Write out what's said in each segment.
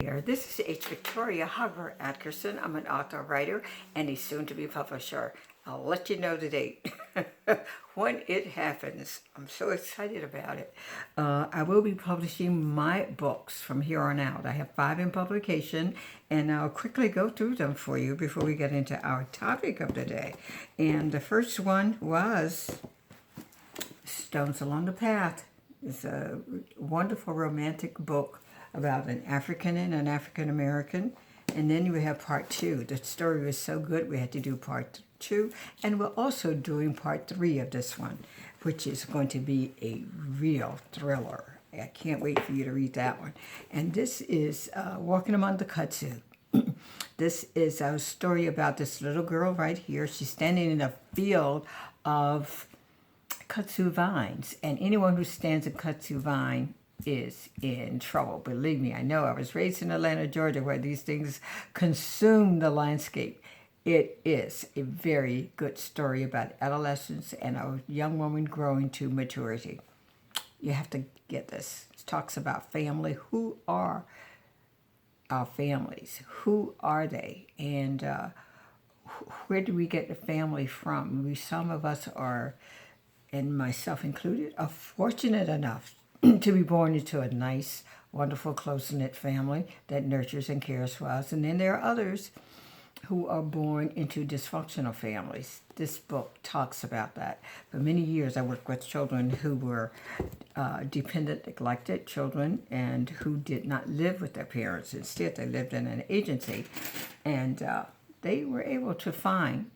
Here. This is H. Victoria Hogger Atkerson. I'm an author, writer, and a soon-to-be publisher. I'll let you know the date when it happens. I'm so excited about it. I will be publishing my books from here on out. I have 5 in publication, and I'll quickly go through them for you before we get into our topic of the day. And the first one was Stones Along the Path. It's a wonderful romantic book about an African and an African American. And then we have part 2. The story was so good we had to do part 2. And we're also doing part 3 of this one, which is going to be a real thriller. I can't wait for you to read that one. And this is Walking Among the Kudzu. This is a story about this little girl right here. She's standing in a field of kudzu vines. And anyone who stands a kudzu vine is in trouble. Believe me, I know. I was raised in Atlanta, Georgia, where these things consume the landscape. It is a very good story about adolescence and a young woman growing to maturity. You have to get this. It talks about family. Who are our families? Who are they? And where do we get the family from? Some of us are, and myself included, are fortunate enough to be born into a nice, wonderful, close-knit family that nurtures and cares for us. And then there are others who are born into dysfunctional families. This book talks about that. For many years, I worked with children who were dependent, neglected children, and who did not live with their parents. Instead, they lived in an agency. And they were able to find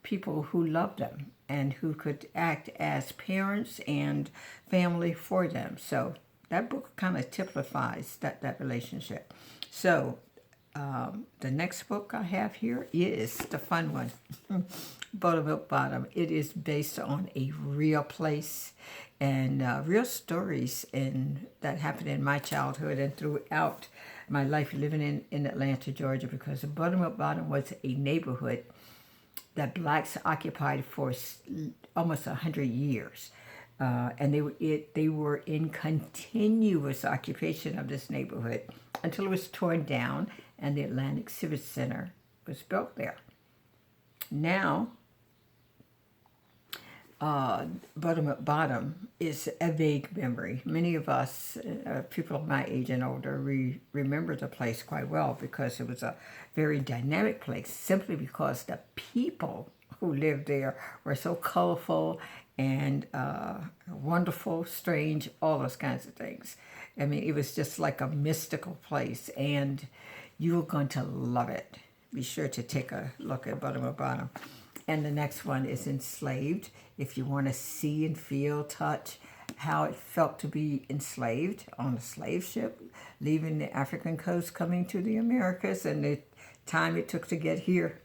people who loved them and who could act as parents and family for them. So that book kind of typifies that relationship. So the next book I have here is the fun one, Buttermilk Bottom. It is based on a real place and real stories that happened in my childhood and throughout my life living in Atlanta, Georgia, because Buttermilk Bottom was a neighborhood that blacks occupied for almost 100 years. And they were in continuous occupation of this neighborhood until it was torn down and the Atlantic Civic Center was built there. Now, Buttermilk Bottom is a vague memory. Many of us, people of my age and older, remember the place quite well because it was a very dynamic place, simply because the people who lived there were so colorful and wonderful, strange, all those kinds of things. I mean, it was just like a mystical place, and you were going to love it. Be sure to take a look at Buttermilk Bottom. And the next one is Enslaved. If you want to see and feel, touch how it felt to be enslaved on a slave ship, leaving the African coast, coming to the Americas, and the time it took to get here,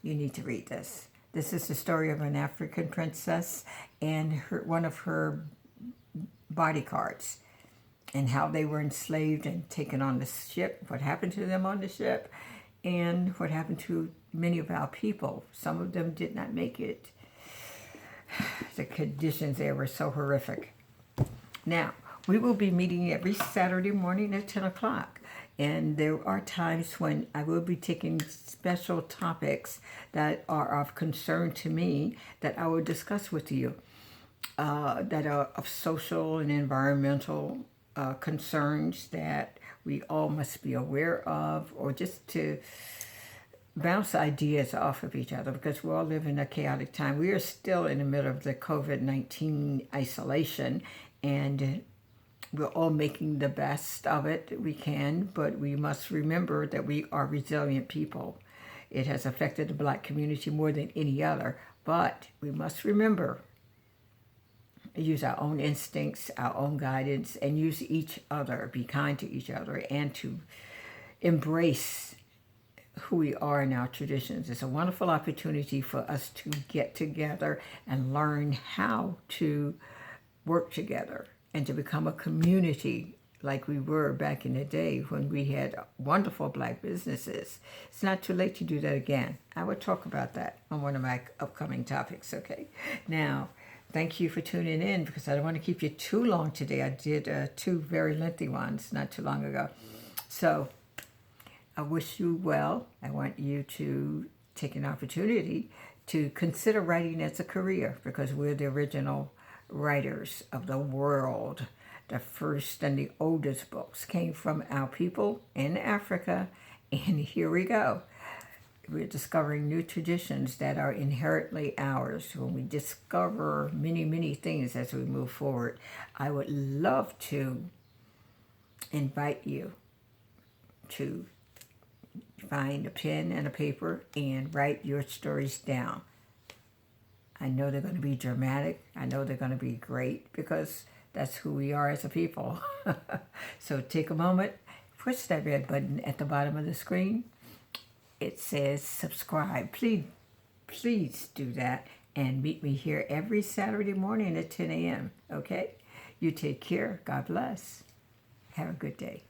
you need to read this. This is the story of an African princess and one of her bodyguards, and how they were enslaved and taken on the ship, what happened to them on the ship, and what happened to many of our people. Some of them did not make it. The conditions there were so horrific. Now, we will be meeting every Saturday morning at 10 o'clock. And there are times when I will be taking special topics that are of concern to me that I will discuss with you, that are of social and environmental concerns that we all must be aware of, or just to bounce ideas off of each other, because we're all living in a chaotic time. We are still in the middle of the COVID-19 isolation, and we're all making the best of it we can, but we must remember that we are resilient people. It has affected the Black community more than any other, but we must remember, use our own instincts, our own guidance, and use each other, be kind to each other, and to embrace who we are in our traditions. It's a wonderful opportunity for us to get together and learn how to work together and to become a community like we were back in the day when we had wonderful Black businesses. It's not too late to do that again. I will talk about that on one of my upcoming topics, okay? Now, thank you for tuning in, because I don't want to keep you too long today. I did 2 very lengthy ones not too long ago. So I wish you well. I want you to take an opportunity to consider writing as a career, because we're the original writers of the world. The first and the oldest books came from our people in Africa, and here we go. We're discovering new traditions that are inherently ours. When we discover many, many things as we move forward, I would love to invite you to find a pen and a paper and write your stories down. I know they're going to be dramatic. I know they're going to be great, because that's who we are as a people. So take a moment, push that red button at the bottom of the screen. It says subscribe. Please do that, and meet me here every Saturday morning at 10 a.m. Okay? You take care. God bless. Have a good day.